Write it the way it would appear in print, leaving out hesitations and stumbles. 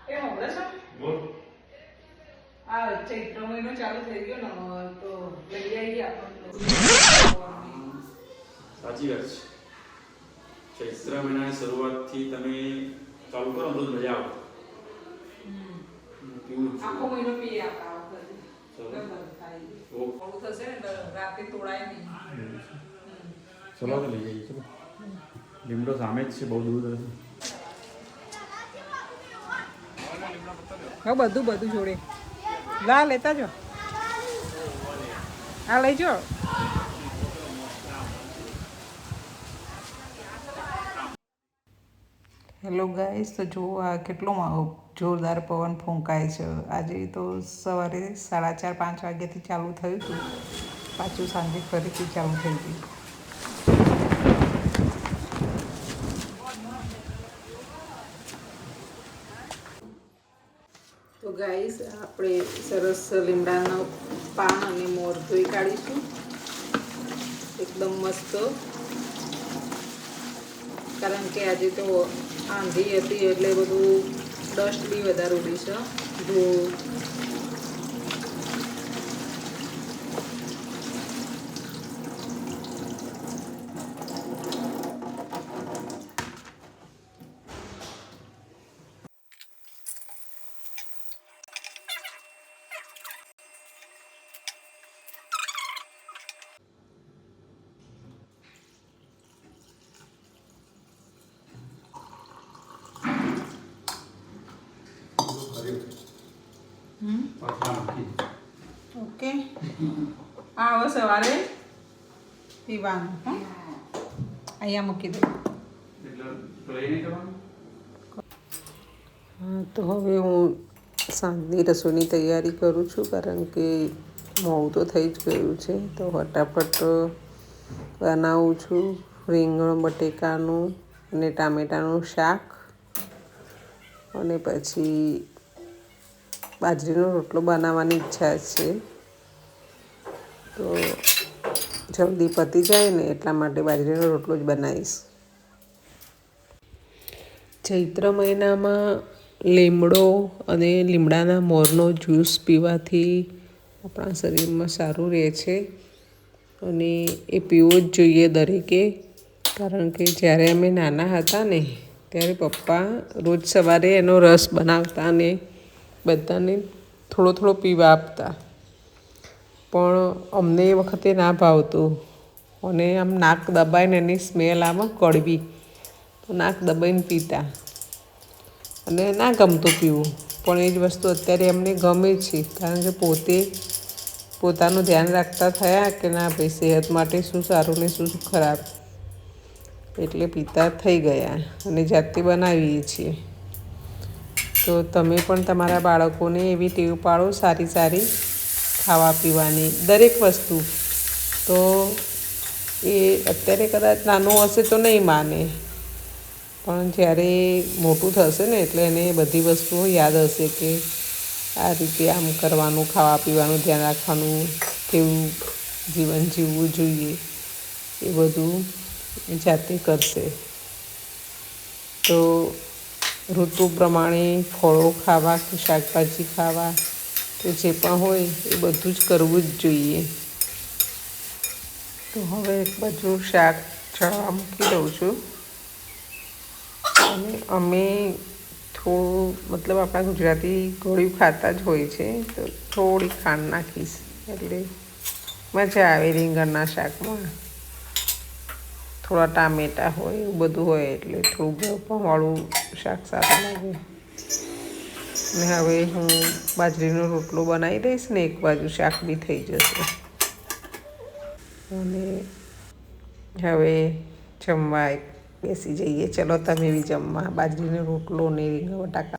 એ હમણે છે આ ચૈત્ર મહિનો ચાલુ થઈ ગયો ને તો લઈ આવીએ આપણે. સાચી વાત છે. ચૈત્ર મહિનાની શરૂઆતથી તમે ચાલુ કરો તો મજા આવે. આખો મહિનો પીએ આપણે થોડું થશે ને રાતે તોડાય નહીં. ચલો તો લઈ જઈએ. ચલો લીમડો સામે જ છે, બહુ દૂર નથી. હા બધું જોડે લા લેતા જો. હા લઈ જો. હેલો ગાઈસ, તો જુઓ આ કેટલો જોરદાર પવન ફૂંકાય છે. આજે તો સવારે 4:30-5 વાગ્યાથી ચાલુ થયું હતું, પાછું સાંજે ફરીથી ચાલુ થઈ ગયું. તો ગાઈસ આપણે સરસ લીમડાના પાન અને મોર ધોઈ કાઢીશું એકદમ મસ્ત, કારણ કે આજે તો આંધી હતી એટલે બધું ડસ્ટ બી વધારે ઉડી છે. ધૂળ ઓકે. આ હવે સવારે પીવાનું. અહીંયા મૂકી દઉં. હા, તો હવે હું સાંજની રસોઈની તૈયારી કરું છું, કારણ કે મોડું તો થઈ જ ગયું છે. તો ફટાફટ બનાવું છું રીંગણ બટેકાનું અને ટામેટાનું શાક, અને પછી બાજરીનો રોટલો બનાવવાની ઈચ્છા છે. તો જલ્દી પતી જાય ને એટલા માટે બાજરીનો રોટલો જ બનાવીશ. ચૈત્ર મહિનામાં લીમડો અને લીમડાના મોરનો જ્યુસ પીવાથી આપણા શરીરમાં સારું રહે છે, અને એ પીવો જ જોઈએ દરેકે. કારણ કે જ્યારે અમે નાના હતા ને ત્યારે પપ્પા રોજ સવારે એનો રસ બનાવતા અને બધાને થોડો થોડો પીવા આપતા, પણ અમને એ વખતે ના ભાવતું, અને આમ નાક દબાઈને એની સ્મેલ આવે કડવી, તો નાક દબાઈને પીતા અને ના ગમતું પીવું. પણ એ જ વસ્તુ અત્યારે અમને ગમે છે, કારણ કે પોતાનું ધ્યાન રાખતા થયા કે ના ભાઈ સેહત માટે શું સારું ને શું ખરાબ, એટલે પીતા થઈ ગયા અને જાતે બનાવીએ છીએ. તો તમે પણ તમારા બાળકોને એવી ટેવ પાડો સારી ખાવા પીવાની, દરેક વસ્તુ. તો એ અત્યારે કદાચ નાનું હશે તો નહીં માને, પણ જ્યારે મોટું થશે ને એટલે એને બધી વસ્તુઓ યાદ હશે કે આ રીતે આમ કરવાનું, ખાવા પીવાનું ધ્યાન રાખવાનું, કેવું જીવન જીવવું જોઈએ, એ બધું જાતે કરશે. તો ઋતુ પ્રમાણે ફળો ખાવા કે શાકભાજી ખાવા કે જે પણ હોય એ બધું જ કરવું જ જોઈએ. તો હવે એક બાજુ શાક ચડવા મૂકી દઉં છું, અને અમે થોડું મતલબ આપણા ગુજરાતી ગળ્યું ખાતા જ હોય છે, તો થોડી ખાંડ નાખીશ એટલે મજા આવે રીંગણના શાકમાં. થોડા ટામેટાં હોય એવું બધું હોય એટલે થોડું ગળપણવાળું શાક સારું લાગે. અને હવે હું બાજરીનો રોટલો બનાવી દઈશ ને એક બાજુ શાક બી થઈ જશે. અને હવે જમવા બેસી જઈએ. ચલો તમે બી જમવા. બાજરીનો રોટલો ને રીંગણ બટાકા